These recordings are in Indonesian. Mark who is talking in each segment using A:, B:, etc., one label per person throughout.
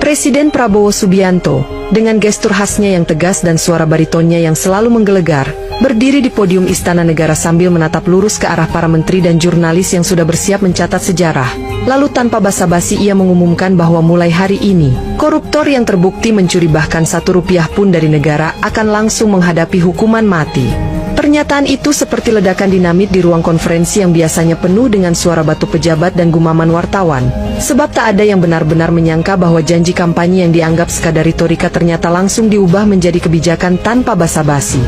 A: Presiden Prabowo Subianto, dengan gestur khasnya yang tegas dan suara baritonnya yang selalu menggelegar, berdiri di podium Istana Negara sambil menatap lurus ke arah para menteri dan jurnalis yang sudah bersiap mencatat sejarah. Lalu tanpa basa-basi ia mengumumkan bahwa mulai hari ini, koruptor yang terbukti mencuri bahkan Rp1 pun dari negara akan langsung menghadapi hukuman mati. Pernyataan itu seperti ledakan dinamit di ruang konferensi yang biasanya penuh dengan suara batu pejabat dan gumaman wartawan. Sebab tak ada yang benar-benar menyangka bahwa janji kampanye yang dianggap sekadar retorika ternyata langsung diubah menjadi kebijakan tanpa basa-basi.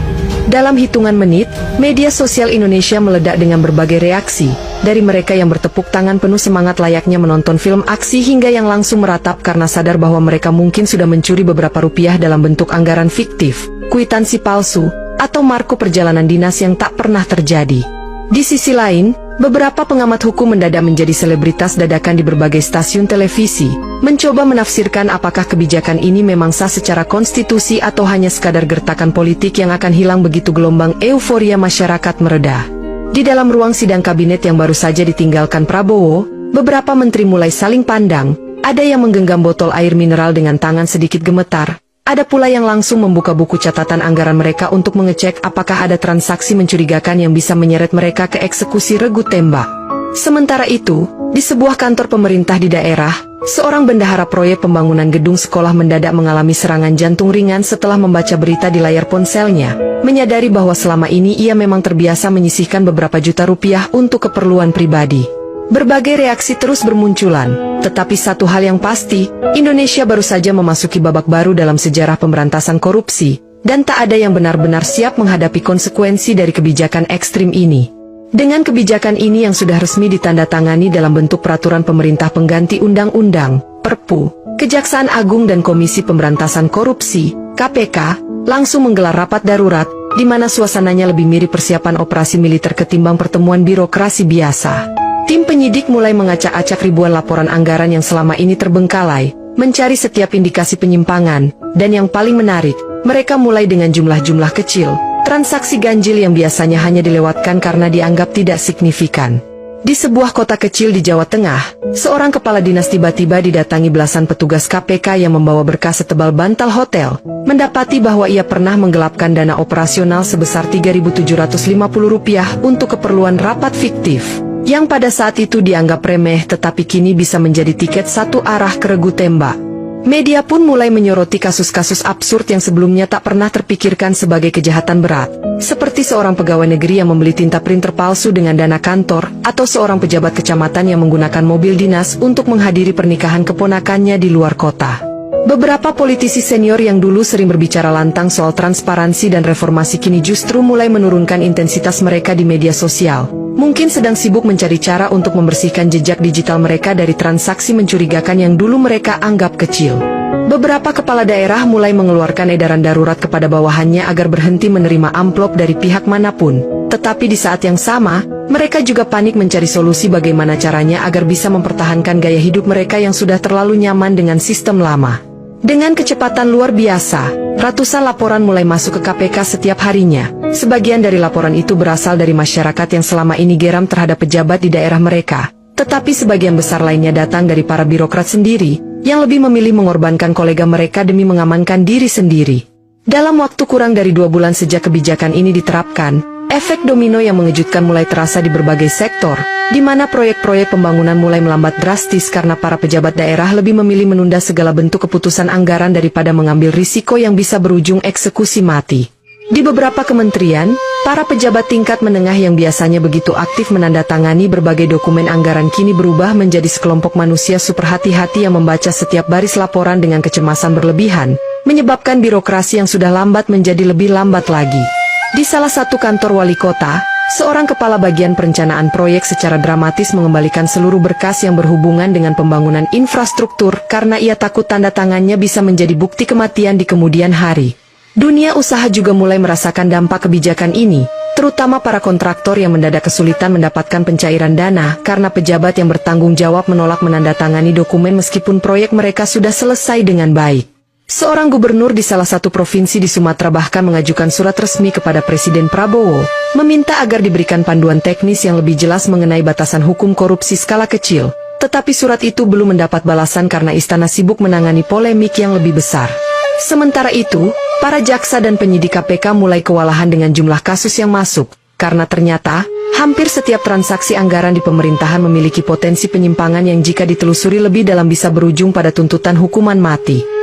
A: Dalam hitungan menit, media sosial Indonesia meledak dengan berbagai reaksi, dari mereka yang bertepuk tangan penuh semangat layaknya menonton film aksi hingga yang langsung meratap karena sadar bahwa mereka mungkin sudah mencuri beberapa rupiah dalam bentuk anggaran fiktif, kwitansi palsu, atau marko perjalanan dinas yang tak pernah terjadi. Di sisi lain, beberapa pengamat hukum mendadak menjadi selebritas dadakan di berbagai stasiun televisi, mencoba menafsirkan apakah kebijakan ini memang sah secara konstitusi atau hanya sekadar gertakan politik yang akan hilang begitu gelombang euforia masyarakat mereda. Di dalam ruang sidang kabinet yang baru saja ditinggalkan Prabowo, beberapa menteri mulai saling pandang, ada yang menggenggam botol air mineral dengan tangan sedikit gemetar. Ada pula yang langsung membuka buku catatan anggaran mereka untuk mengecek apakah ada transaksi mencurigakan yang bisa menyeret mereka ke eksekusi regu tembak. Sementara itu, di sebuah kantor pemerintah di daerah, seorang bendahara proyek pembangunan gedung sekolah mendadak mengalami serangan jantung ringan setelah membaca berita di layar ponselnya, menyadari bahwa selama ini ia memang terbiasa menyisihkan beberapa juta rupiah untuk keperluan pribadi. Berbagai reaksi terus bermunculan, tetapi satu hal yang pasti, Indonesia baru saja memasuki babak baru dalam sejarah pemberantasan korupsi, dan tak ada yang benar-benar siap menghadapi konsekuensi dari kebijakan ekstrim ini. Dengan kebijakan ini yang sudah resmi ditandatangani dalam bentuk peraturan pemerintah pengganti undang-undang, Perpu, Kejaksaan Agung dan Komisi Pemberantasan Korupsi, KPK, langsung menggelar rapat darurat, di mana suasananya lebih mirip persiapan operasi militer ketimbang pertemuan birokrasi biasa. Tim penyidik mulai mengacak-acak ribuan laporan anggaran yang selama ini terbengkalai, mencari setiap indikasi penyimpangan, dan yang paling menarik, mereka mulai dengan jumlah-jumlah kecil, transaksi ganjil yang biasanya hanya dilewatkan karena dianggap tidak signifikan. Di sebuah kota kecil di Jawa Tengah, seorang kepala dinas tiba-tiba didatangi belasan petugas KPK yang membawa berkas setebal bantal hotel, mendapati bahwa ia pernah menggelapkan dana operasional sebesar Rp3.750 untuk keperluan rapat fiktif, yang pada saat itu dianggap remeh tetapi kini bisa menjadi tiket satu arah ke regu tembak. Media pun mulai menyoroti kasus-kasus absurd yang sebelumnya tak pernah terpikirkan sebagai kejahatan berat, seperti seorang pegawai negeri yang membeli tinta printer palsu dengan dana kantor, atau seorang pejabat kecamatan yang menggunakan mobil dinas untuk menghadiri pernikahan keponakannya di luar kota. Beberapa politisi senior yang dulu sering berbicara lantang soal transparansi dan reformasi kini justru mulai menurunkan intensitas mereka di media sosial. Mungkin sedang sibuk mencari cara untuk membersihkan jejak digital mereka dari transaksi mencurigakan yang dulu mereka anggap kecil. Beberapa kepala daerah mulai mengeluarkan edaran darurat kepada bawahannya agar berhenti menerima amplop dari pihak manapun. Tetapi di saat yang sama, mereka juga panik mencari solusi bagaimana caranya agar bisa mempertahankan gaya hidup mereka yang sudah terlalu nyaman dengan sistem lama. Dengan kecepatan luar biasa, ratusan laporan mulai masuk ke KPK setiap harinya. Sebagian dari laporan itu berasal dari masyarakat yang selama ini geram terhadap pejabat di daerah mereka. Tetapi sebagian besar lainnya datang dari para birokrat sendiri, yang lebih memilih mengorbankan kolega mereka demi mengamankan diri sendiri. Dalam waktu kurang dari 2 bulan sejak kebijakan ini diterapkan, efek domino yang mengejutkan mulai terasa di berbagai sektor, di mana proyek-proyek pembangunan mulai melambat drastis karena para pejabat daerah lebih memilih menunda segala bentuk keputusan anggaran daripada mengambil risiko yang bisa berujung eksekusi mati. Di beberapa kementerian, para pejabat tingkat menengah yang biasanya begitu aktif menandatangani berbagai dokumen anggaran kini berubah menjadi sekelompok manusia super hati-hati yang membaca setiap baris laporan dengan kecemasan berlebihan, menyebabkan birokrasi yang sudah lambat menjadi lebih lambat lagi. Di salah satu kantor wali kota, seorang kepala bagian perencanaan proyek secara dramatis mengembalikan seluruh berkas yang berhubungan dengan pembangunan infrastruktur karena ia takut tanda tangannya bisa menjadi bukti kematian di kemudian hari. Dunia usaha juga mulai merasakan dampak kebijakan ini, terutama para kontraktor yang mendadak kesulitan mendapatkan pencairan dana karena pejabat yang bertanggung jawab menolak menandatangani dokumen meskipun proyek mereka sudah selesai dengan baik. Seorang gubernur di salah satu provinsi di Sumatera bahkan mengajukan surat resmi kepada Presiden Prabowo, meminta agar diberikan panduan teknis yang lebih jelas mengenai batasan hukum korupsi skala kecil, Tetapi surat itu belum mendapat balasan karena istana sibuk menangani polemik yang lebih besar. Sementara itu, para jaksa dan penyidik KPK mulai kewalahan dengan jumlah kasus yang masuk, karena ternyata, hampir setiap transaksi anggaran di pemerintahan memiliki potensi penyimpangan yang jika ditelusuri lebih dalam bisa berujung pada tuntutan hukuman mati.